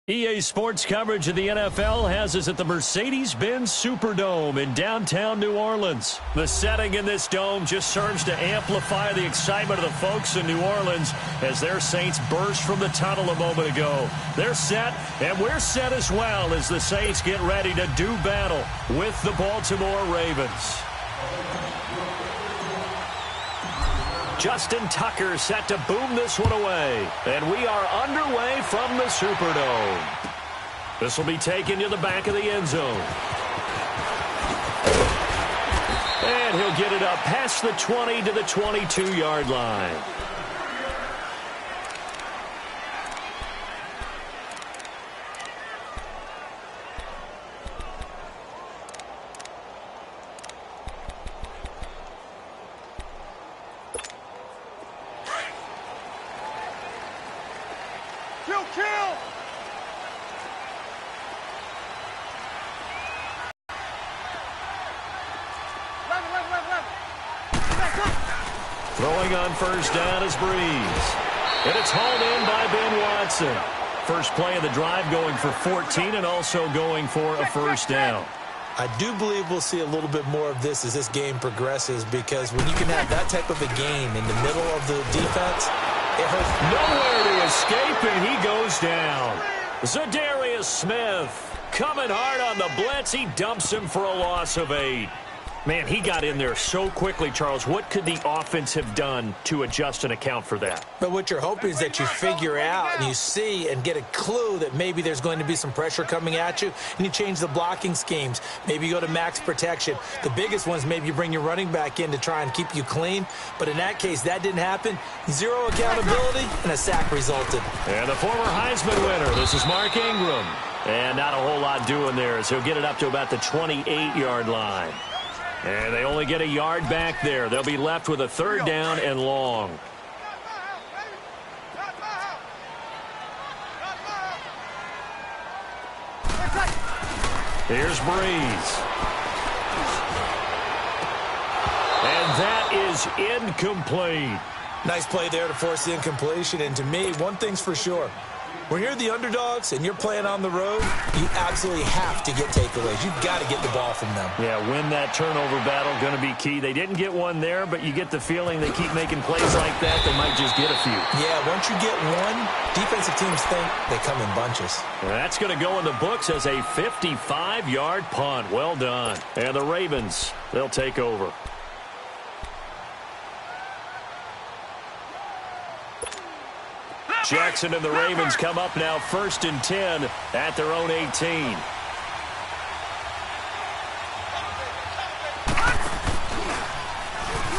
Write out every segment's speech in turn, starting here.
EA Sports coverage of the NFL has us at the Mercedes-Benz Superdome in downtown New Orleans. The setting in this dome just serves to amplify the excitement of the folks in New Orleans as their Saints burst from the tunnel a moment ago. They're set, and we're set as well as the Saints get ready to do battle with the Baltimore Ravens. Justin Tucker set to boom this one away. And we are underway from the Superdome. This will be taken to the back of the end zone. And he'll get it up past the 20 to the 22-yard line. Throwing on first down is Breeze. And it's hauled in by Ben Watson. First play of the drive going for 14 and also going for a first down. I do believe we'll see a little bit more of this as this game progresses, because when you can have that type of a game in the middle of the defense, it hurts. Nowhere to escape, and he goes down. Zadarius Smith coming hard on the blitz. He dumps him for a loss of 8. Man, he got in there so quickly, Charles. What could the offense have done to adjust and account for that? But what you're hoping is that you figure out and you see and get a clue that maybe there's going to be some pressure coming at you, and you change the blocking schemes. Maybe you go to max protection. The biggest ones, maybe you bring your running back in to try and keep you clean. But in that case, that didn't happen. Zero accountability, and a sack resulted. And the former Heisman winner, this is Mark Ingram. And not a whole lot doing there as he'll get it up to about the 28-yard line. And they only get a yard back there. They'll be left with a third down and long. Here's Breeze. And that is incomplete. Nice play there to force the incompletion. And to me, one thing's for sure. When you're the underdogs and you're playing on the road, you absolutely have to get takeaways. You've got to get the ball from them. Yeah, win that turnover battle, going to be key. They didn't get one there, but you get the feeling they keep making plays like that, they might just get a few. Yeah, once you get one, defensive teams think they come in bunches. That's going to go in the books as a 55-yard punt. Well done. And the Ravens, they'll take over. Jackson and the Ravens come up now 1st and 10 at their own 18.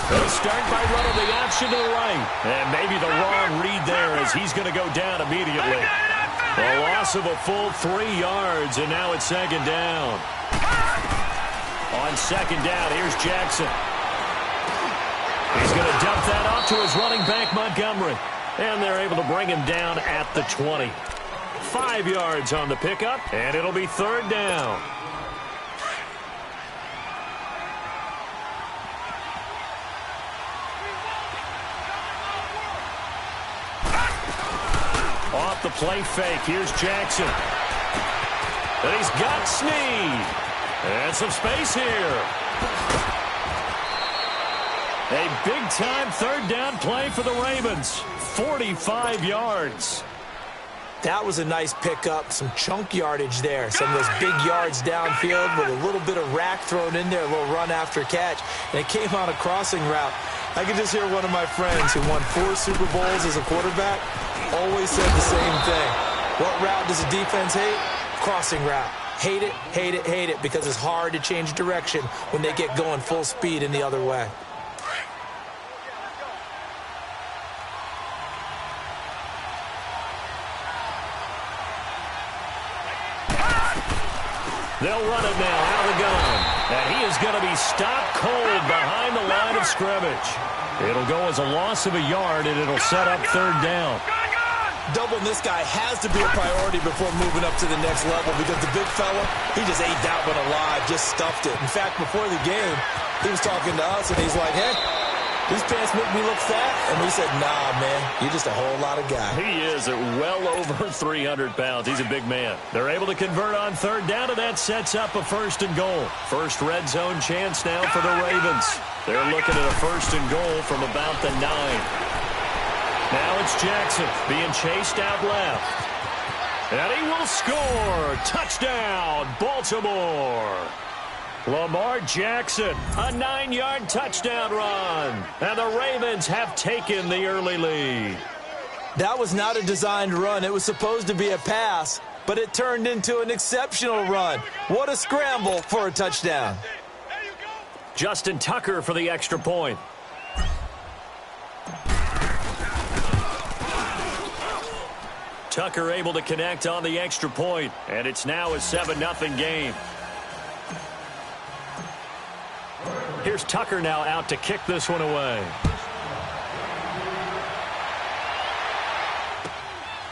They'll start by running the option to the right. And maybe the wrong read there as he's going to go down immediately. A loss of a full 3 yards, and now it's 2nd down. On 2nd down, here's Jackson. He's going to dump that off to his running back, Montgomery. And they're able to bring him down at the 20. 5 yards on the pickup, and it'll be 3rd down. Off the play fake, here's Jackson. And he's got Snead. And some space here. A big-time 3rd down play for the Ravens. 45 yards. That was a nice pickup, some chunk yardage there. Some of those big yards downfield with a little bit of rack thrown in there, a little run after catch. And it came on a crossing route. I could just hear one of my friends who won 4 Super Bowls as a quarterback always said the same thing. What route does a defense hate? Crossing route. Hate it, hate it, hate it, because it's hard to change direction when they get going full speed in the other way. They'll run it now out of the gun. And he is going to be stopped cold behind the line of scrimmage. It'll go as a loss of a yard, and it'll set up 3rd down. Doubling this guy has to be a priority before moving up to the next level, because the big fella, he just ate that one alive, just stuffed it. In fact, before the game, he was talking to us, and he's like, hey, These pants make me look fat. And we said, nah, man, you're just a whole lot of guy. He is at well over 300 pounds. He's a big man. They're able to convert on third down, and that sets up a 1st and goal. First red zone chance now for the Ravens. They're looking at a 1st and goal from about the 9. Now it's Jackson being chased out left. And he will score. Touchdown, Baltimore. Lamar Jackson, a 9-yard touchdown run. And the Ravens have taken the early lead. That was not a designed run. It was supposed to be a pass, but it turned into an exceptional run. What a scramble for a touchdown. Justin Tucker for the extra point. Tucker able to connect on the extra point, and it's now a 7-0 game. Here's Tucker now out to kick this one away.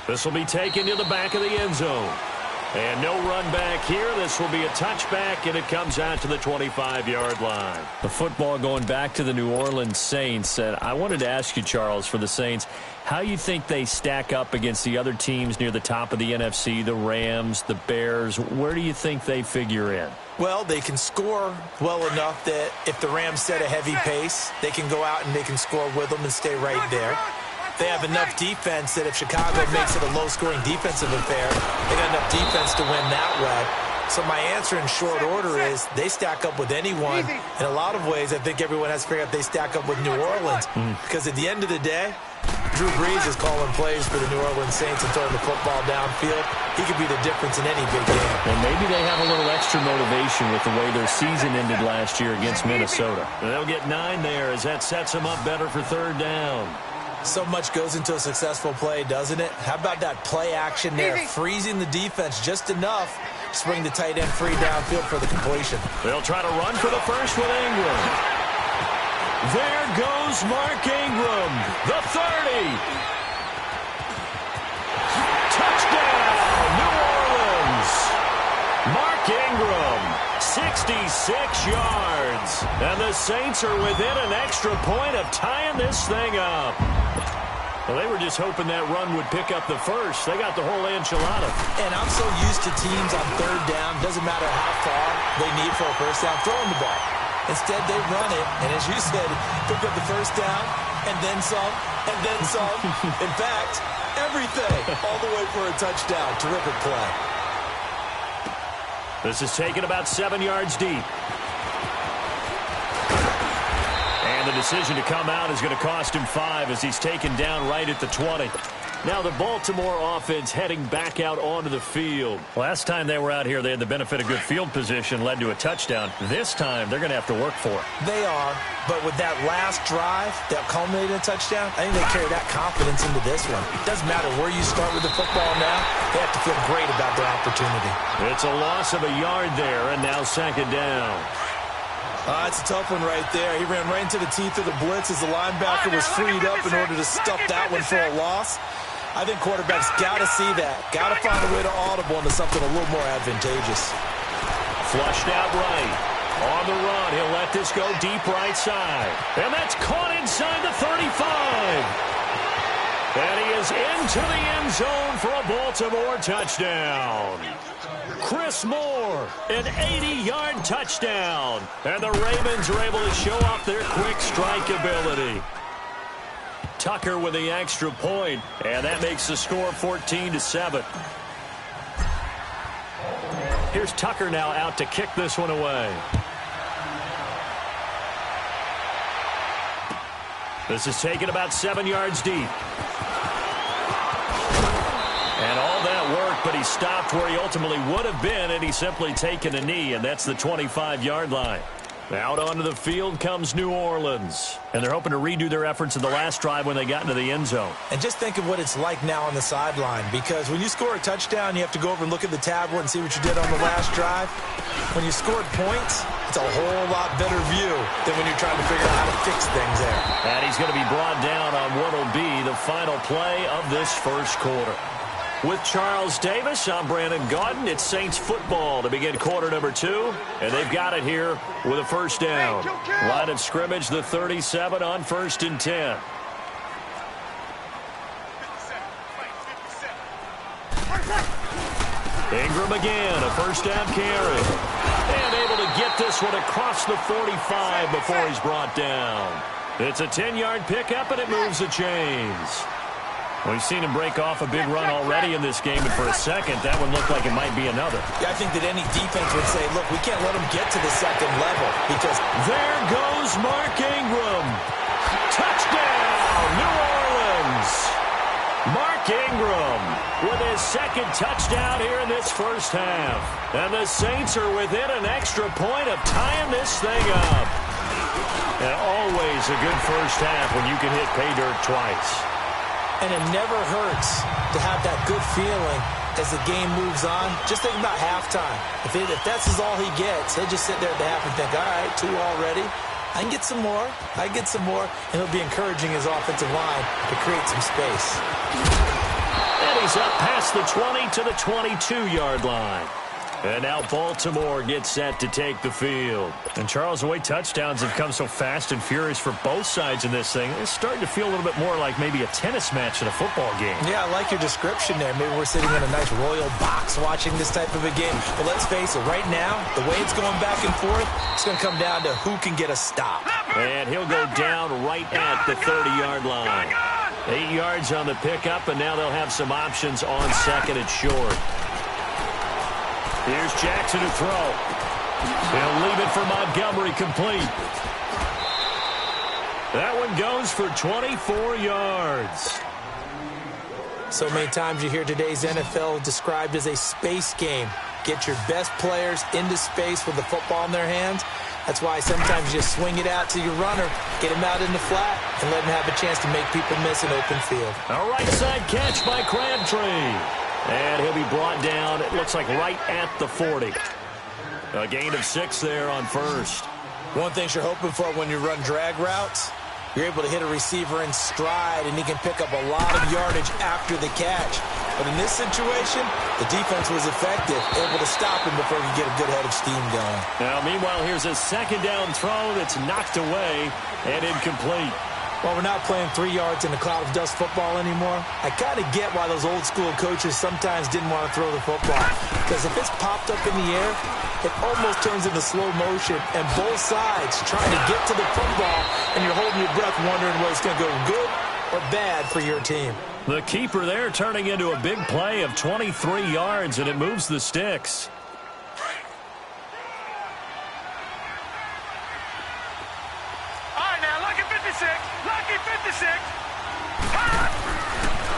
This will be taken to the back of the end zone. And no run back here. This will be a touchback, and it comes out to the 25-yard line. The football going back to the New Orleans Saints. And I wanted to ask you, Charles, for the Saints, how you think they stack up against the other teams near the top of the NFC, the Rams, the Bears. Where do you think they figure in? Well, they can score well enough that if the Rams set a heavy pace, they can go out and they can score with them and stay right there. They have enough defense that if Chicago makes it a low-scoring defensive affair, they got enough defense to win that way. So my answer in short order is they stack up with anyone. In a lot of ways, I think everyone has to figure out they stack up with New Orleans. Because at the end of the day, Drew Brees is calling plays for the New Orleans Saints and throwing the football downfield. He could be the difference in any big game. And maybe they have a little extra motivation with the way their season ended last year against Minnesota. They'll get 9 there as that sets them up better for third down. So much goes into a successful play, doesn't it? How about that play action there, freezing the defense just enough to swing the tight end free downfield for the completion. They'll try to run for the first with Ingram. There goes Mark Ingram, the 30. Touchdown, New Orleans. Mark Ingram, 66 yards. And the Saints are within an extra point of tying this thing up. Well, they were just hoping that run would pick up the first. They got the whole enchilada. And I'm so used to teams on third down, doesn't matter how far they need for a first down, throwing the ball. Instead, they run it, and as you said, pick up the first down, and then some, and then some. In fact, everything, all the way for a touchdown. Terrific play. This is taken about 7 yards deep. And the decision to come out is going to cost him 5 as he's taken down right at the 20. Now the Baltimore offense heading back out onto the field. Last time they were out here, they had the benefit of good field position, led to a touchdown. This time, they're going to have to work for it. They are, but with that last drive that culminated in a touchdown, I think they carry that confidence into this one. It doesn't matter where you start with the football now. They have to feel great about their opportunity. It's a loss of a yard there, and now 2nd down. It's a tough one right there. He ran right into the teeth of the blitz as the linebacker was freed up in order to stuff that one for a loss. I think quarterbacks got to see that. Got to find a way to audible into something a little more advantageous. Flushed out right. On the run, he'll let this go deep right side. And that's caught inside the 35. And he is into the end zone for a Baltimore touchdown. Chris Moore, an 80-yard touchdown. And the Ravens are able to show off their quick strike ability. Tucker with the extra point, and that makes the score 14-7. Here's Tucker now out to kick this one away. This is taken about 7 yards deep. And all that work, but he stopped where he ultimately would have been, and he's simply taken a knee, and that's the 25-yard line. Out onto the field comes New Orleans. And they're hoping to redo their efforts in the last drive when they got into the end zone. And just think of what it's like now on the sideline, because when you score a touchdown, you have to go over and look at the tablet and see what you did on the last drive. When you scored points, it's a whole lot better view than when you're trying to figure out how to fix things there. And he's going to be brought down on what will be the final play of this first quarter. With Charles Davis, I'm Brandon Gaudin. It's Saints football to begin quarter number 2, and they've got it here with a first down. Line of scrimmage, the 37 on 1st and 10. Ingram again, a first down carry. And able to get this one across the 45 before he's brought down. It's a 10-yard pickup, and it moves the chains. We've seen him break off a big run already in this game, and for a second, that one looked like it might be another. Yeah, I think that any defense would say, look, we can't let him get to the second level because there goes Mark Ingram. Touchdown, New Orleans. Mark Ingram with his second touchdown here in this first half. And the Saints are within an extra point of tying this thing up. And always a good first half when you can hit pay dirt twice. And it never hurts to have that good feeling as the game moves on. Just think about halftime. If that's all he gets, he'll just sit there at the half and think, all right, 2 already. I can get some more. I get some more. And he'll be encouraging his offensive line to create some space. And he's up past the 20 to the 22-yard line. And now Baltimore gets set to take the field. And Charles, the way touchdowns have come so fast and furious for both sides in this thing, it's starting to feel a little bit more like maybe a tennis match in a football game. Yeah, I like your description there. Maybe we're sitting in a nice royal box watching this type of a game. But let's face it, right now, the way it's going back and forth, it's going to come down to who can get a stop. And he'll go down right at the 30-yard line. 8 yards on the pickup, and now they'll have some options on second and short. Here's Jackson to throw. He'll leave it for Montgomery, complete. That one goes for 24 yards. So many times you hear today's NFL described as a space game. Get your best players into space with the football in their hands. That's why sometimes you just swing it out to your runner, get him out in the flat, and let him have a chance to make people miss an open field. A right side catch by Crabtree. And he'll be brought down, it looks like right at the 40. A gain of 6 there on first. One thing you're hoping for when you run drag routes, you're able to hit a receiver in stride, and he can pick up a lot of yardage after the catch. But in this situation, the defense was effective, able to stop him before he could get a good head of steam going. Now, meanwhile, here's a second down throw that's knocked away and incomplete. Well, we're not playing 3 yards in a cloud of dust football anymore. I kind of get why those old school coaches sometimes didn't want to throw the football. Because if it's popped up in the air, it almost turns into slow motion. And both sides trying to get to the football, and you're holding your breath wondering whether it's going to go good or bad for your team. The keeper there turning into a big play of 23 yards, and it moves the sticks.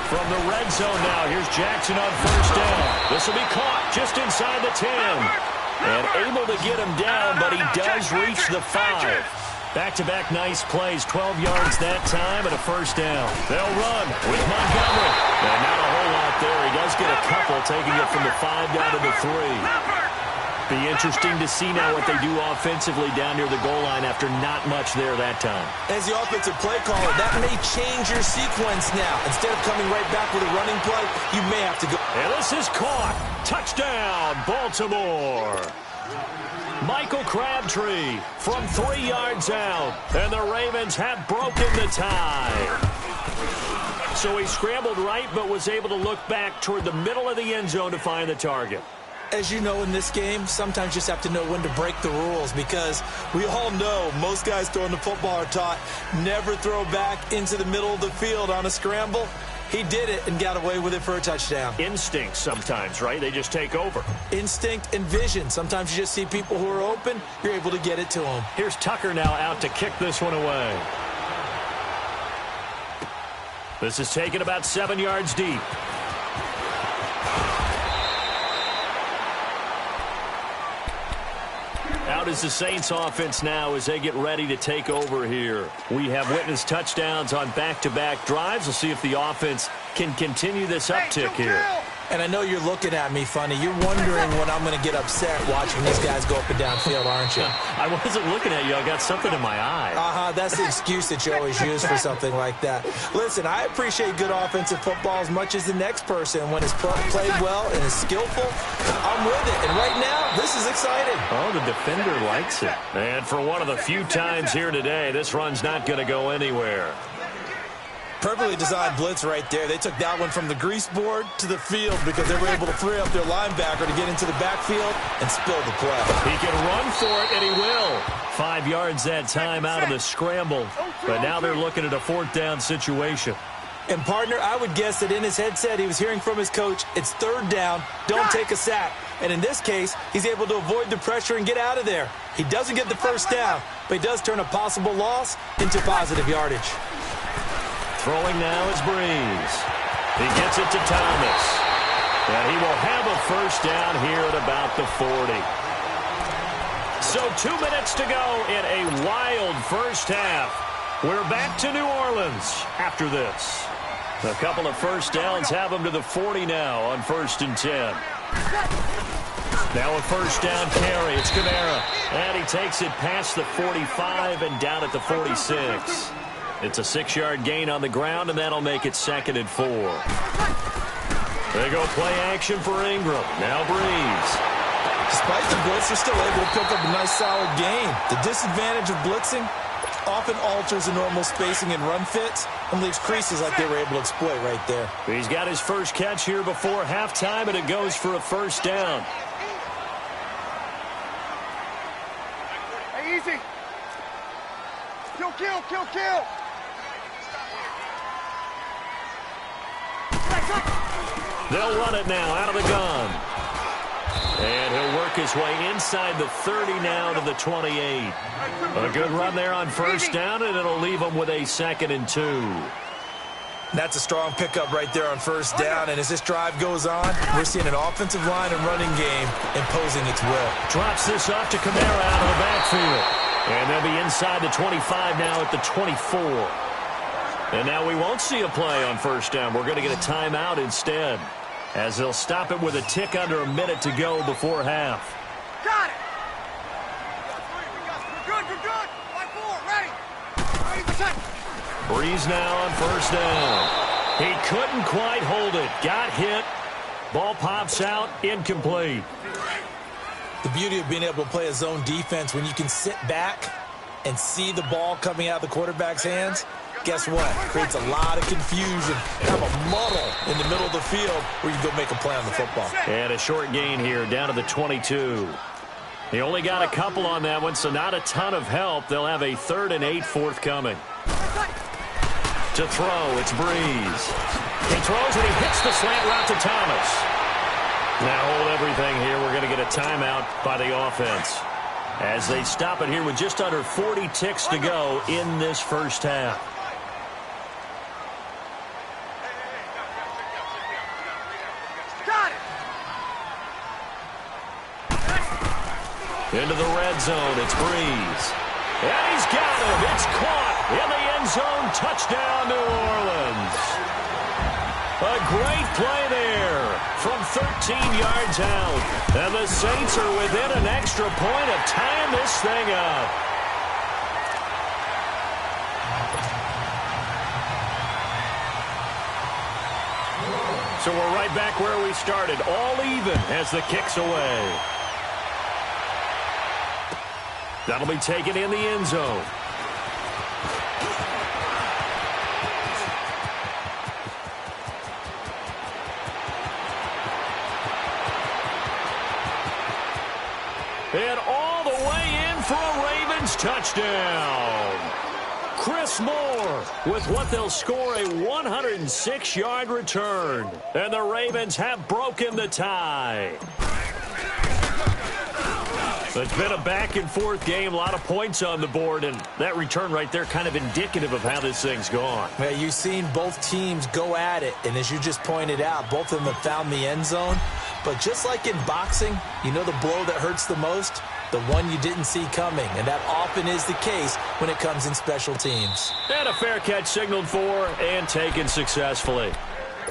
From the red zone now, here's Jackson on first down. This will be caught just inside the 10. And able to get him down, but he does reach the 5. Back-to-back nice plays, 12 yards that time and a first down. They'll run with Montgomery. And not a whole lot there. He does get a couple, taking it from the 5 down to the 3. Be interesting to see now what they do offensively down near the goal line after not much there that time. As the offensive play caller, that may change your sequence now. Instead of coming right back with a running play, you may have to go. And this is caught. Touchdown, Baltimore. Michael Crabtree from 3 yards out. And the Ravens have broken the tie. So he scrambled right but was able to look back toward the middle of the end zone to find the target. As you know, in this game, sometimes you just have to know when to break the rules because we all know most guys throwing the football are taught never throw back into the middle of the field on a scramble. He did it and got away with it for a touchdown. Instinct sometimes, right? They just take over. Instinct and vision. Sometimes you just see people who are open, you're able to get it to them. Here's Tucker now out to kick this one away. This is taken about 7 yards deep. Out is the Saints offense now as they get ready to take over here. We have witnessed touchdowns on back-to-back drives. We'll see if the offense can continue this uptick here. And I know you're looking at me funny. You're wondering when I'm going to get upset watching these guys go up and down field, aren't you? I wasn't looking at you. I got something in my eye. That's the excuse that you always use for something like that. Listen, I appreciate good offensive football as much as the next person. When it's played well and is skillful, I'm with it. And right now, this is exciting. Oh, the defender likes it. And for one of the few times here today, this run's not going to go anywhere. Perfectly designed blitz right there. They took that one from the grease board to the field because they were able to free up their linebacker to get into the backfield and spill the play. He can run for it, and he will. 5 yards that time out of the scramble. But now they're looking at a 4th down situation. And, partner, I would guess that in his headset he was hearing from his coach, it's 3rd down, don't take a sack. And in this case, he's able to avoid the pressure and get out of there. He doesn't get the 1st down, but he does turn a possible loss into positive yardage. Throwing now is Breeze. He gets it to Thomas. And he will have a 1st down here at about the 40. So 2 minutes to go in a wild first half. We're back to New Orleans after this. A couple of 1st downs have them to the 40 now on 1st and 10. Now a 1st down carry. It's Kamara. And he takes it past the 45 and down at the 46. It's a 6-yard gain on the ground, and that'll make it 2nd and 4. They go play action for Ingram. Now Breeze. Despite the blitz, they're still able to pick up a nice solid gain. The disadvantage of blitzing often alters the normal spacing and run fits and leaves creases like they were able to exploit right there. He's got his first catch here before halftime, and it goes for a 1st down. Hey, easy. Kill, kill, kill, kill. They'll run it now out of the gun. And he'll work his way inside the 30 now to the 28. A good run there on 1st down, and it'll leave them with a 2nd and 2. That's a strong pickup right there on 1st down, and as this drive goes on, we're seeing an offensive line and running game imposing its will. Drops this off to Kamara out of the backfield. And they'll be inside the 25 now at the 24. And now we won't see a play on 1st down. We're going to get a timeout instead, as they'll stop it with a tick under a minute to go before half. Got it. We're good. 5-4, ready. Ready for set. Breeze now on 1st down. He couldn't quite hold it. Got hit. Ball pops out. Incomplete. The beauty of being able to play a zone defense when you can sit back and see the ball coming out of the quarterback's hands, guess what? Creates a lot of confusion. Have a muddle in the middle of the field where you go make a play on the football. And a short gain here down to the 22. He only got a couple on that one, so not a ton of help. They'll have a 3rd and 8 forthcoming. To throw, it's Breeze. He throws and he hits the slant route to Thomas. Now hold everything here. We're going to get a timeout by the offense, as they stop it here with just under 40 ticks to go in this first half. Into the red zone, it's Breeze. And he's got him. It's caught in the end zone. Touchdown, New Orleans. A great play there from 13 yards out. And the Saints are within an extra point of tying this thing up. So we're right back where we started, all even as the kick's away. That'll be taken in the end zone. And all the way in for a Ravens touchdown. Chris Moore with what they'll score a 106-yard return. And the Ravens have broken the tie. It's been a back-and-forth game, a lot of points on the board, and that return right there kind of indicative of how this thing's gone. Yeah, you've seen both teams go at it, and as you just pointed out, both of them have found the end zone. But just like in boxing, you know the blow that hurts the most? The one you didn't see coming, and that often is the case when it comes in special teams. And a fair catch signaled for and taken successfully.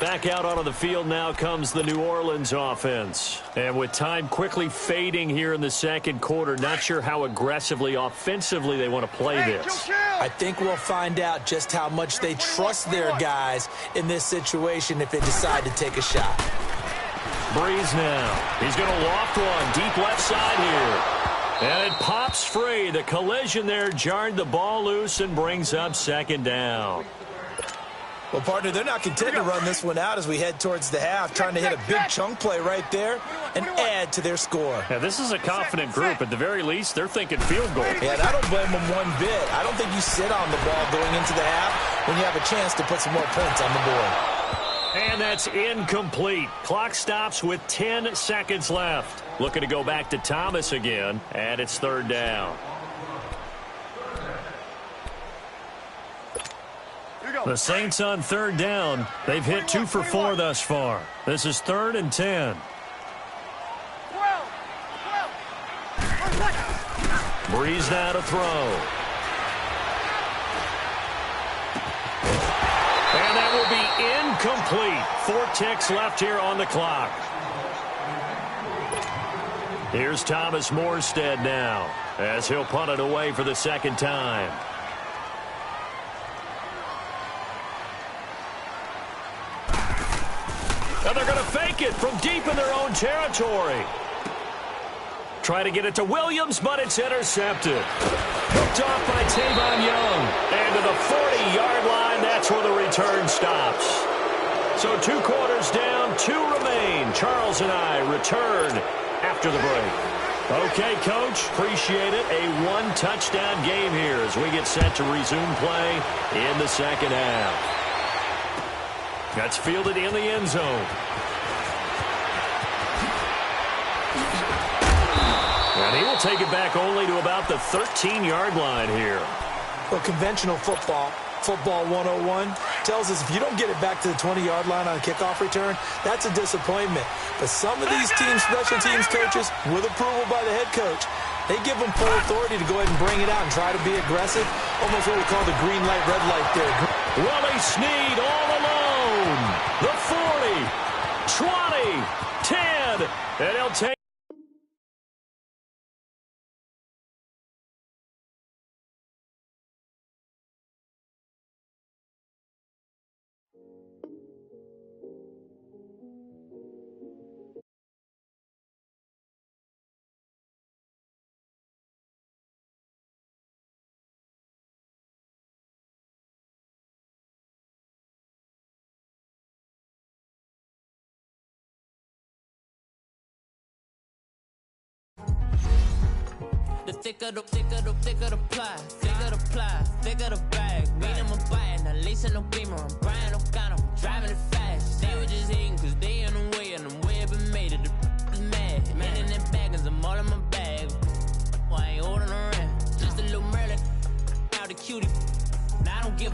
Back out onto the field now comes the New Orleans offense. And with time quickly fading here in the second quarter, not sure how aggressively, offensively they want to play this. I think we'll find out just how much they trust their guys in this situation if they decide to take a shot. Breeze now. He's going to loft one deep left side here. And it pops free. The collision there jarred the ball loose and brings up second down. Well, partner, they're not content to run this one out as we head towards the half, trying to hit a big chunk play right there and add to their score. Yeah, this is a confident group. At the very least, they're thinking field goal. Yeah, and I don't blame them one bit. I don't think you sit on the ball going into the half when you have a chance to put some more points on the board. And that's incomplete. Clock stops with 10 seconds left. Looking to go back to Thomas again, and it's third down. The Saints on third down. They've hit 2 for 4 thus far. This is 3rd and 10. Breeze now to throw. And that will be incomplete. 4 ticks left here on the clock. Here's Thomas Morstead now as he'll punt it away for the second time. And they're going to fake it from deep in their own territory. Try to get it to Williams, but it's intercepted. Hooked off by Tavon Young. And to the 40-yard line, that's where the return stops. So 2 quarters down, 2 remain. Charles and I return after the break. Okay, Coach, appreciate it. A 1-touchdown game here as we get set to resume play in the second half. That's fielded in the end zone. And he will take it back only to about the 13-yard line here. Well, conventional football 101, tells us if you don't get it back to the 20-yard line on a kickoff return, that's a disappointment. But some of these teams, special teams coaches, with approval by the head coach, they give them full authority to go ahead and bring it out and try to be aggressive. Almost what we call the green light, red light there. Willie Snead all alone. The 40, 20, 10, and he'll take. The thicker the ply, thicker the bag. Meet them a bite, now lace in the beamer. I'm Brian O'Connor, driving it fast. They were just hating cause they in the way, and the way it been made it. The is mad. Man in that bag, cause I'm all in my bag. Well, I ain't holding around. Just a little Merlin, out the cutie. Now I don't give